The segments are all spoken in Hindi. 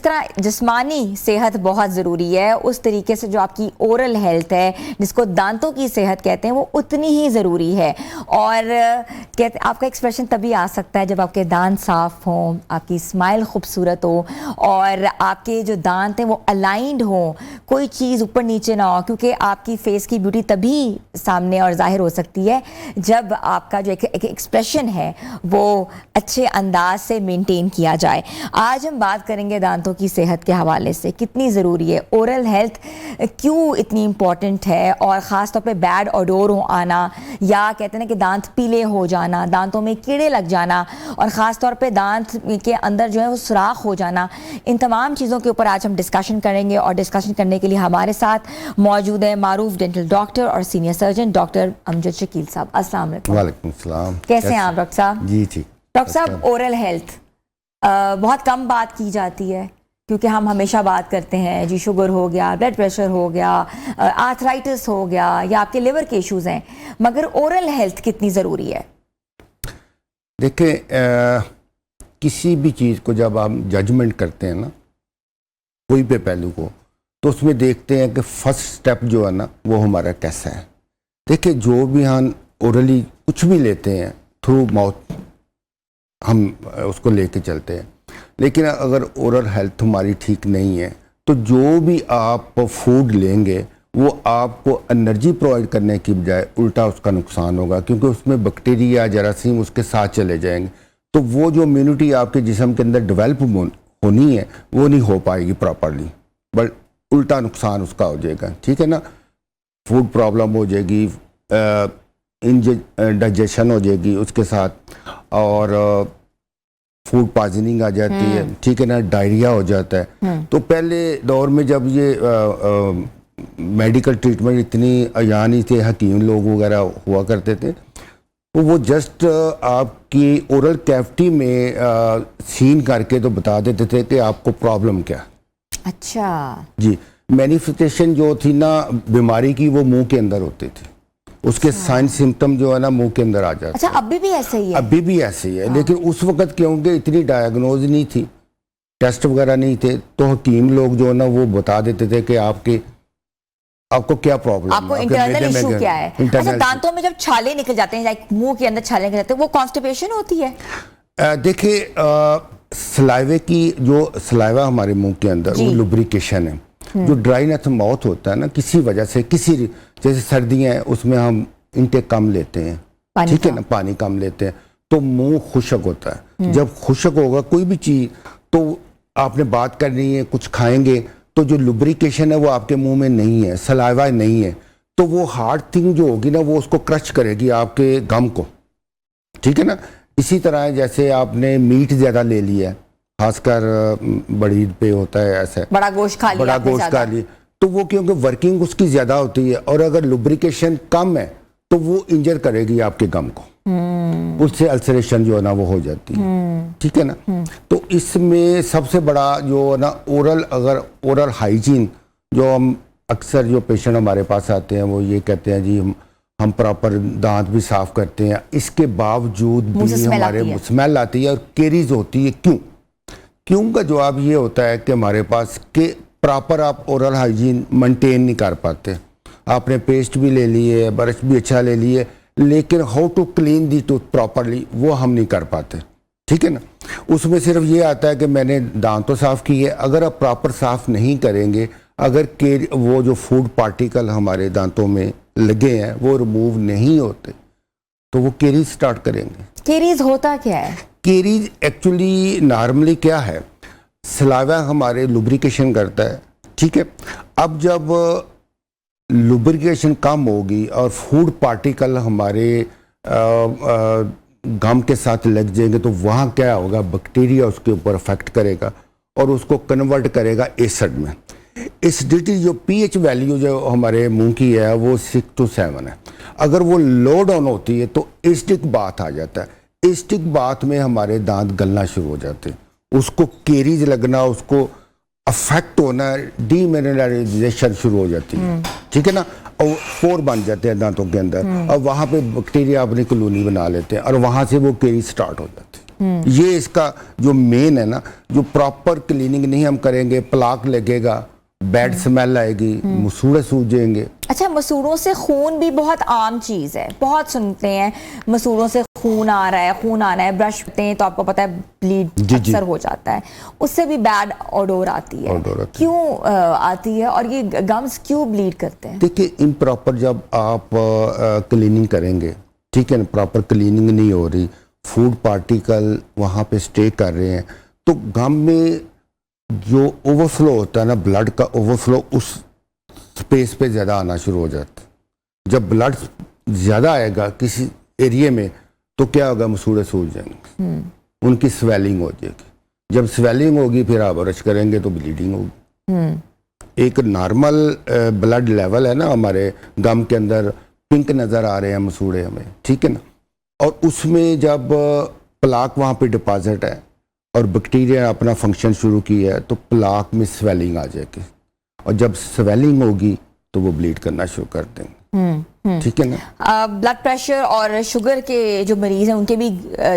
तरह जिस्मानी सेहत बहुत ज़रूरी है, उस तरीके से जो आपकी ओरल हेल्थ है, जिसको दांतों की सेहत कहते हैं, वो उतनी ही ज़रूरी है। और कहते आपका एक्सप्रेशन तभी आ सकता है जब आपके दांत साफ़ हों, आपकी स्माइल खूबसूरत हो और आपके जो दांत हैं वो अलाइंड हों, कोई चीज़ ऊपर नीचे ना हो, क्योंकि आपकी फेस की ब्यूटी तभी सामने और जाहिर हो सकती है जब आपका जो एक एक्सप्रेशन है वो अच्छे अंदाज से मेंटेन किया जाए। आज हम बात करेंगे दांतों की सेहत के हवाले से, कितनी ज़रूरी है ओरल हेल्थ, क्यों इतनी इम्पॉर्टेंट है, और ख़ास तौर पे बैड ओडोर हो आना, या कहते हैं ना कि दांत पीले हो जाना, दांतों में कीड़े लग जाना, और ख़ास तौर पे दांत के अंदर जो है वो सुराख हो जाना। इन तमाम चीज़ों के ऊपर आज हम डिस्कशन करेंगे, और डिस्कशन करने के लिए हमारे साथ मौजूद है मारूफ डेंटल डॉक्टर और senior surgeon doctor Amjad Shakeel साहब। अस्सलाम वालेकुम। वालेकुम सलाम। कैसे हैं आप डॉक्टर साहब? जी ठीक। डॉक्टर साहब, ओरल हेल्थ बहुत कम बात की जाती है, क्योंकि हम हमेशा बात करते हैं जी शुगर हो गया, ब्लड प्रेशर हो गया, आर्थराइटिस हो गया, या आपके लिवर के इश्यूज़ हैं, मगर ओरल हेल्थ कितनी ज़रूरी है? देखिए, किसी भी चीज़ को जब आप जजमेंट करते हैं ना, कोई भी पहलू को, तो उसमें देखते हैं कि फर्स्ट स्टेप जो है ना वो हमारा कैसा है। देखिए, जो भी हम ओरली कुछ भी लेते हैं थ्रू माउथ हम उसको लेके चलते हैं, लेकिन अगर ओरल हेल्थ हमारी ठीक नहीं है तो जो भी आप फूड लेंगे वो आपको एनर्जी प्रोवाइड करने की बजाय उल्टा उसका नुकसान होगा, क्योंकि उसमें बैक्टीरिया जरासीम उसके साथ चले जाएंगे, तो वो जो इम्यूनिटी आपके जिस्म के अंदर डेवलप होनी है वो नहीं हो पाएगी प्रॉपरली, बट उल्टा नुकसान उसका हो जाएगा। ठीक है ना, फूड प्रॉब्लम हो जाएगी, डाइजेशन हो जाएगी उसके साथ, और फूड पॉइजनिंग आ जाती है। ठीक है ना, डायरिया हो जाता है। तो पहले दौर में जब ये मेडिकल ट्रीटमेंट इतनी अया नहीं थे, हकीम लोग वगैरह हुआ करते थे, तो वो जस्ट आपकी ओरल कैविटी में सीन करके तो बता देते थे कि आपको प्रॉब्लम क्या। अच्छा जी, मैनिफेस्टेशन जो थी ना बीमारी की वो मुंह के अंदर होती थी, उसके साइन सिम्टम जो है ना मुंह के अंदर आ जाते। अच्छा, अभी भी ऐसे ही है? अभी भी ऐसे ही है, लेकिन उस वक्त क्योंकि इतनी डायग्नोज नहीं थी, टेस्ट वगैरह नहीं थे, तो हकीम लोग जो है ना वो बता देते थे कि आपको क्या प्रॉब्लम, आपको इंटरनल इशू क्या है। अच्छा, दांतों में जब छाले निकल जाते हैं, लाइक मुंह के अंदर छाले निकल जाते हैं, वो कॉन्स्टिपेशन होती है? देखिए, सलाइवे की जो सलाइवा हमारे मुंह के अंदर वो लुब्रिकेशन है। जो ड्राइनेस माउथ होता है ना, किसी वजह से, किसी जैसे सर्दियां हैं उसमें हम इंटेक कम लेते हैं, ठीक है ना, पानी कम लेते हैं, तो मुंह खुशक होता है। जब खुशक होगा कोई भी चीज, तो आपने बात करनी है, कुछ खाएंगे, तो जो लुब्रिकेशन है वो आपके मुंह में नहीं है, सलाइवा नहीं है, तो वो हार्ड थिंग जो होगी ना वो उसको क्रश करेगी आपके गम को। ठीक है ना, इसी तरह जैसे आपने मीट ज्यादा ले लिया, खासकर बड़ी पे होता है ऐसा, बड़ा गोश्त खा लिया, तो वो क्योंकि वर्किंग उसकी ज्यादा होती है, और अगर लुब्रिकेशन कम है तो वो इंजर करेगी आपके गम को, उससे अल्सरेशन जो है ना वो हो जाती है। ठीक है ना, तो इसमें सबसे बड़ा जो है ना अगर ओरल हाइजीन, जो हम अक्सर जो पेशेंट हमारे पास आते हैं वो ये कहते हैं जी हम प्रॉपर दांत भी साफ करते हैं, इसके बावजूद भी हमारे स्मेल आती है और केरीज होती है। क्यों का जवाब ये होता है कि हमारे पास के प्रॉपर आप ओरल हाइजीन मेंटेन नहीं कर पाते। आपने पेस्ट भी ले लिए, ब्रश भी अच्छा ले लिए, लेकिन how to clean the tooth properly वो हम नहीं कर पाते। ठीक है ना, उसमें सिर्फ ये आता है कि मैंने दांत तो साफ की है, अगर आप प्रॉपर साफ नहीं करेंगे, अगर वो जो फूड पार्टिकल हमारे दांतों में लगे हैं वो रिमूव नहीं होते, तो वो केरीज स्टार्ट करेंगे। केरीज होता क्या है? केरीज एक्चुअली नॉर्मली क्या है, सलाइवा हमारे लुब्रिकेशन करता है। ठीक है, अब जब लुब्रिकेशन कम होगी और फूड पार्टिकल हमारे गम के साथ लग जाएंगे, तो वहाँ क्या होगा, बैक्टीरिया उसके ऊपर अफेक्ट करेगा और उसको कन्वर्ट करेगा एसिड में। एसिडिटी जो पीएच वैल्यू जो हमारे मुंह की है वो 6 to 7 है। अगर वो लो डाउन होती है तो एसिडिक बात आ जाता है। एसिडिक बात में हमारे दांत गलना शुरू हो जाते हैं, उसको केरीज लगना, उसको अफेक्ट होना, डीमिनरलाइजेशन शुरू हो जाती है। ठीक है ना, और पोर बन जाते हैं दांतों के अंदर, और वहाँ पे बैक्टीरिया अपनी कॉलोनी बना लेते हैं और वहाँ से वो केरीज स्टार्ट हो जाती है। ये इसका जो मेन है ना, जो प्रॉपर क्लीनिंग नहीं हम करेंगे, प्लाक लगेगा, बैड स्मेल आएगी, मसूड़े सूजेंगे। अच्छा, मसूड़ों से खून भी बहुत आम चीज़ है, बहुत सुनते हैं मसूड़ों से खून आ रहा है, खून आना है, ब्रश करते हैं तो आपको पता है ब्लीड अक्सर हो जाता है, उससे भी बैड ओडोर आती है। क्यों आती है और ये गम्स क्यों ब्लीड करते हैं? देखिए, इम्प्रॉपर जब आप क्लीनिंग करेंगे, ठीक है ना, प्रॉपर क्लीनिंग नहीं हो रही, फूड पार्टिकल वहाँ पे स्टे कर रहे हैं, तो गम में जो ओवरफ्लो होता है ना, ब्लड का ओवरफ्लो उस स्पेस पे ज़्यादा आना शुरू हो जाता है। जब ब्लड ज़्यादा आएगा किसी एरिया में तो क्या होगा, मसूड़े सूज जाएंगे, उनकी स्वेलिंग हो जाएगी। जब स्वेलिंग होगी फिर आप ब्रश करेंगे तो ब्लीडिंग होगी। एक नॉर्मल ब्लड लेवल है ना हमारे गम के अंदर, पिंक नज़र आ रहे हैं मसूड़े हमें, ठीक है ना, और उसमें जब प्लाक वहाँ पे डिपॉजिट है और बैक्टीरिया अपना फंक्शन शुरू किया है तो प्लाक में स्वेलिंग आ जाएगी, और जब स्वेलिंग होगी तो वो ब्लीड करना शुरू कर देंगे, ठीक है ना। ब्लड प्रेशर और शुगर के जो मरीज हैं उनके भी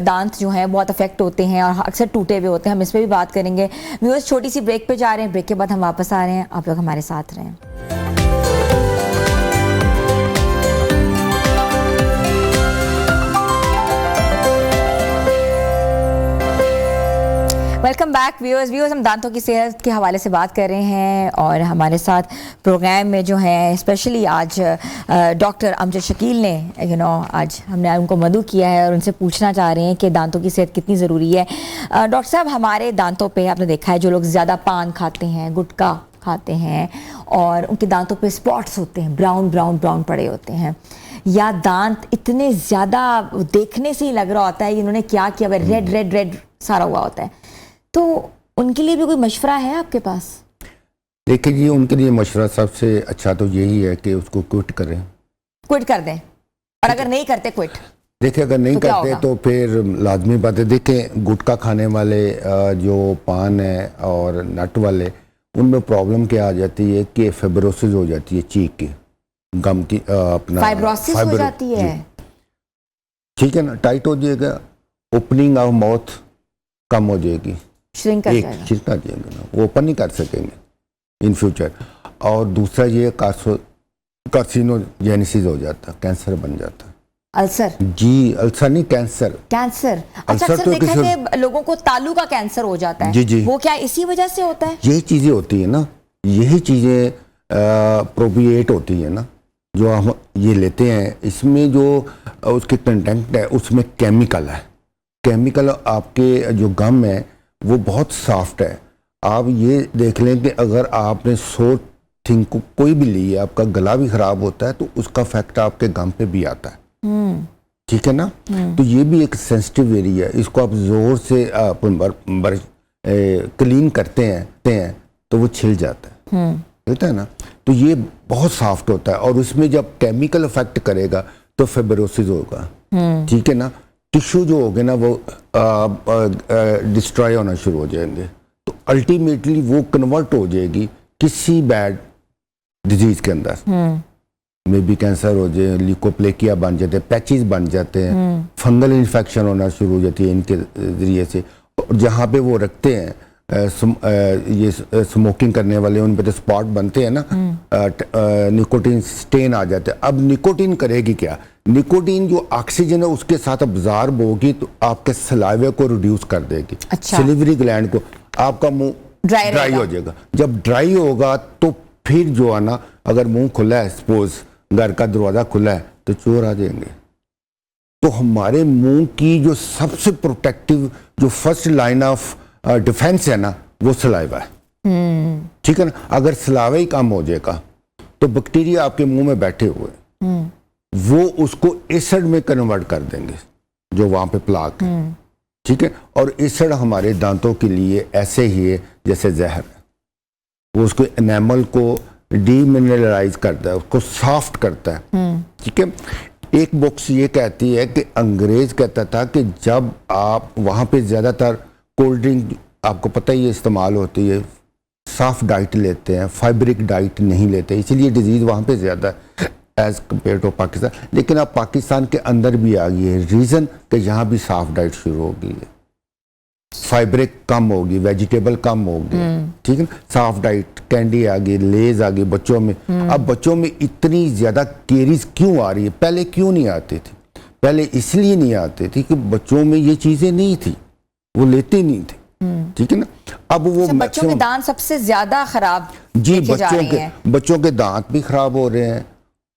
दांत जो हैं बहुत अफेक्ट होते हैं और अक्सर टूटे हुए होते हैं, हम इस पर भी बात करेंगे। व्यूअर्स, छोटी सी ब्रेक पे जा रहे हैं, ब्रेक के बाद हम वापस आ रहे हैं, आप लोग हमारे साथ रहें। Welcome back viewers. हम दांतों की सेहत के हवाले से बात कर रहे हैं और हमारे साथ प्रोग्राम में जो है स्पेशली आज डॉक्टर अमजद शकील ने आज हमने उनको मदऊ किया है और उनसे पूछना चाह रहे हैं कि दांतों की सेहत कितनी ज़रूरी है। डॉक्टर साहब, हमारे दांतों पे आपने देखा है जो लोग ज़्यादा पान खाते हैं, गुटखा खाते हैं और उनके दांतों पे स्पॉट्स होते हैं, ब्राउन ब्राउन ब्राउन पड़े होते हैं, या दांत इतने ज़्यादा देखने से ही लग रहा होता है कि इन्होंने क्या किया, रेड रेड रेड सारा हुआ होता है, तो उनके लिए भी कोई मशवरा है आपके पास? देखिए जी, उनके लिए मशवरा सबसे अच्छा तो यही है कि उसको क्विट करें, क्विट कर दें, और अगर नहीं करते क्विट, देखिए अगर नहीं करते तो फिर लाजमी बात है। देखें, गुटखा खाने वाले जो पान है और नट वाले, उनमें प्रॉब्लम क्या आ जाती है कि फाइब्रोसिस हो जाती है, चीक की गम की अपना फाइब्रोसिस हो जाती है, ठीक है ना, टाइट हो जाएगा, ओपनिंग ऑफ माउथ कम हो जाएगी, श्रिंक कर जाएगा, श्रिंक कर जाएगा ना, वो ओपन नहीं कर सकेंगे इन फ्यूचर। और दूसरा ये कार्सिनोजेनेसिस हो जाता, कैंसर बन जाता। अल्सर? जी, अल्सर नहीं, कैंसर। कैंसर, अच्छा, अक्सर देखा है कि लोगों को तालू का कैंसर हो जाता है। जी, वो क्या इसी वजह से होता है? यही चीजें होती है ना, यही चीजें प्रोबिएट होती है ना जो हम ये लेते हैं, इसमें जो उसके कंटेंट है उसमें केमिकल है। केमिकल आपके जो गम है वो बहुत सॉफ्ट है। आप ये देख लें कि अगर आपने 100 थिंग को कोई भी ली है, आपका गला भी खराब होता है तो उसका इफेक्ट आपके गम पे भी आता है, ठीक है ना। तो ये भी एक सेंसिटिव एरिया है, इसको आप जोर से क्लीन करते हैं तो वो छिल जाता है, छिलता है ना, तो ये बहुत सॉफ्ट होता है और उसमें जब केमिकल इफेक्ट करेगा तो फाइब्रोसिस होगा, ठीक है ना। टिश्यू जो होंगे ना वो डिस्ट्रॉय होना शुरू हो जाएंगे, तो अल्टीमेटली वो कन्वर्ट हो जाएगी किसी बैड डिजीज के अंदर, मे बी कैंसर हो जाए, ल्यूकोप्लेकिया बन जाते हैं, पैचेस बन जाते हैं, फंगल इन्फेक्शन होना शुरू हो जाती है इनके जरिए से। और जहाँ पे वो रखते हैं ये स्मोकिंग करने वाले, उन पे तो स्पॉट बनते हैं ना, निकोटीन स्टेन आ जाते हैं। अब निकोटीन करेगी क्या, निकोटीन जो ऑक्सीजन है उसके साथ अब्जॉर्ब होगी तो आपके सलाइवे को रिड्यूस कर देगी, सलिवरी ग्लैंड को, आपका मुंह ड्राई हो जाएगा। जब ड्राई होगा तो फिर जो है ना, अगर मुंह खुला है, सपोज घर का दरवाजा खुला है तो चोर आ जाएंगे। तो हमारे मुंह की जो सबसे प्रोटेक्टिव, जो फर्स्ट लाइन ऑफ डिफेंस है ना, वो सलाइवा है, ठीक है ना। अगर सलाइवा ही कम हो जाएगा तो बैक्टीरिया आपके मुंह में बैठे हुए वो उसको एसिड में कन्वर्ट कर देंगे जो वहां पे प्लाक है, ठीक है। और एसिड हमारे दांतों के लिए ऐसे ही है जैसे जहर है, वो उसको एनामल को डीमिनरलाइज करता है, उसको सॉफ्ट करता है, ठीक है। एक बुक्स ये कहती है कि अंग्रेज कहता था कि जब आप वहां पे ज्यादातर कोल्ड ड्रिंक, आपको पता ही इस्तेमाल होती है, सॉफ्ट डाइट लेते हैं, फाइब्रिक डाइट नहीं लेते, इसीलिए डिजीज वहां पे ज्यादा है एज कम्पेयर टू पाकिस्तान। लेकिन अब पाकिस्तान के अंदर भी आ गई है रीजन कि यहाँ भी सॉफ्ट डाइट शुरू हो गई है, फाइब्रिक कम होगी, वेजिटेबल कम होगी, ठीक है ना। साफ डाइट, कैंडी आ गई, लेज आ गई बच्चों में। अब बच्चों में इतनी ज्यादा केरीज क्यों आ रही है? पहले क्यों नहीं आती थी? पहले इसलिए नहीं आती थी कि बच्चों में ये चीजें नहीं थी, वो लेते नहीं थे, ठीक है ना। अब वो बच्चों के दांत सबसे ज्यादा खराब जी, देखे जा रहे हैं। बच्चों के दांत भी खराब हो रहे हैं,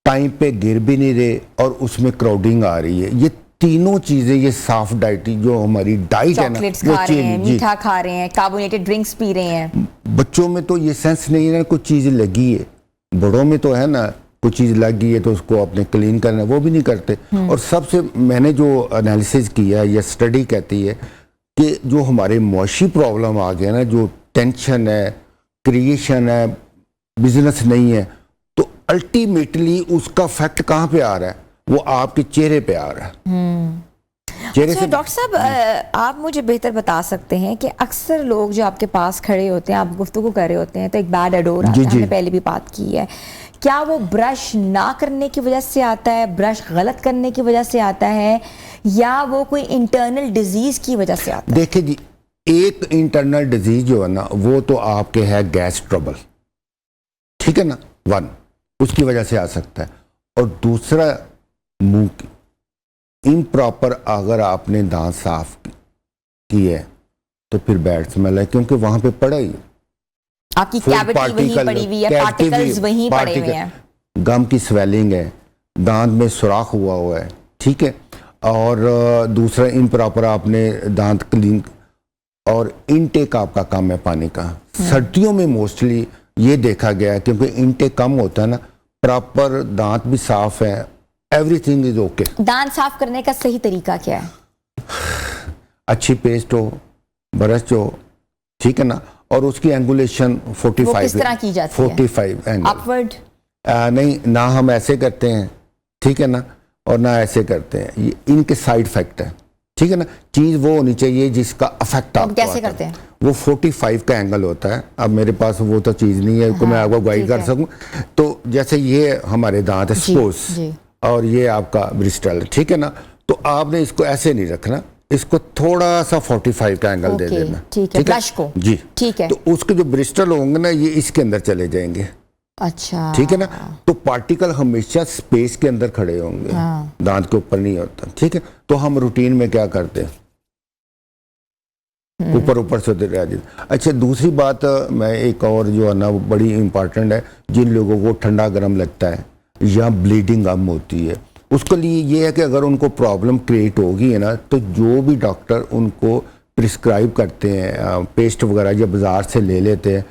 टाइम पे गिर भी नहीं रहे, और उसमें क्राउडिंग आ रही है। ये तीनों चीजें, ये साफ डाइट जो हमारी डाइट है ना, चॉकलेट्स वो खा रहे हैं, जी, मीठा खा रहे हैं, कार्बोनेटेड ड्रिंक्स पी रहे हैं। बच्चों में तो ये सेंस नहीं है ना, कुछ चीज लगी है। बड़ों में तो है ना, कुछ चीज लग गई है तो उसको अपने क्लीन करना, वो भी नहीं करते। और सबसे मैंने जो एनालिसिस किया है, ये स्टडी कहती है कि जो हमारे मुआशी प्रॉब्लम आ गया ना, जो टेंशन है, क्रिएशन है, बिजनेस नहीं है, तो अल्टीमेटली उसका फैक्ट कहाँ पे आ रहा है? वो आपके चेहरे पे आ रहा है। चेहरे से। डॉक्टर साहब, आप मुझे बेहतर बता सकते हैं कि अक्सर लोग जो आपके पास खड़े होते हैं, आप गुफ्तगू कर रहे होते हैं तो एक बैड एडोर आता है, हमने पहले भी बात की है। क्या वो ब्रश ना करने की वजह से आता है, ब्रश गलत करने की वजह से आता है, या वो कोई इंटरनल डिजीज की वजह से आता है? देखिए जी, एक इंटरनल डिजीज जो है ना, वो तो आपके है गैस ट्रबल, ठीक है ना, वन, उसकी वजह से आ सकता है। और दूसरा, मुंह की इम्प्रॉपर, अगर आपने दांत साफ किए तो फिर बैड स्मेल है, क्योंकि वहां पे पड़ा ही आपकी कैविटी वहीं पड़ी हुई है, पार्टिकल्स वहीं पड़े हुए हैं, गम की स्वेलिंग है, दांत में सुराख हुआ है, ठीक है। और दूसरा, इम्प्रॉपर आपने दांत क्लीन, और इनटेक आपका कम है पानी का। सर्दियों में मोस्टली ये देखा गया है, क्योंकि इनटेक कम होता है ना, प्रॉपर दांत भी साफ है, एवरीथिंग इज ओके। दांत साफ करने का सही तरीका क्या है? अच्छी पेस्ट हो, ब्रश हो, ठीक है ना, और उसकी एंगुलेशन 45, वो किस तरह की जाती है? 45 एंगल, अपवर्ड? नहीं, ना हम ऐसे करते हैं, ठीक है ना, और ना ऐसे करते हैं। ये इनके साइड इफेक्ट है, ठीक है ना। चीज वो होनी चाहिए जिसका अफेक्ट आपको कैसे करते हैं? वो 45 का एंगल होता है। अब मेरे पास वो तो चीज नहीं है कि मैं आपको गाइड कर सकूं। तो जैसे ये हमारे दांत है सपोज, और ये आपका ब्रिस्टल है, ठीक है ना, तो आपने इसको ऐसे नहीं रखना, इसको थोड़ा सा 45 का एंगल दे देना, ठीक है, ब्रश को जी, ठीक है। तो उसके जो ब्रिस्टल होंगे ना, ये इसके अंदर चले जाएंगे, अच्छा, ठीक है ना। तो पार्टिकल हमेशा स्पेस के अंदर खड़े होंगे, दांत के ऊपर नहीं होता, ठीक है। तो हम रूटीन में क्या करते हैं, ऊपर ऊपर से रह जाते। अच्छा, दूसरी बात, मैं एक और जो है ना, बड़ी इंपॉर्टेंट है, जिन लोगों को ठंडा गर्म लगता है या ब्लीडिंग कम होती है, उसके लिए ये है कि अगर उनको प्रॉब्लम क्रिएट होगी है ना, तो जो भी डॉक्टर उनको प्रिस्क्राइब करते हैं, पेस्ट वगैरह जो बाजार से ले लेते हैं,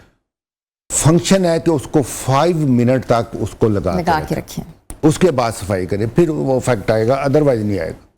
फंक्शन है कि उसको 5 मिनट तक उसको लगा के रखें, उसके बाद सफाई करें, फिर वो इफेक्ट आएगा, अदरवाइज नहीं आएगा।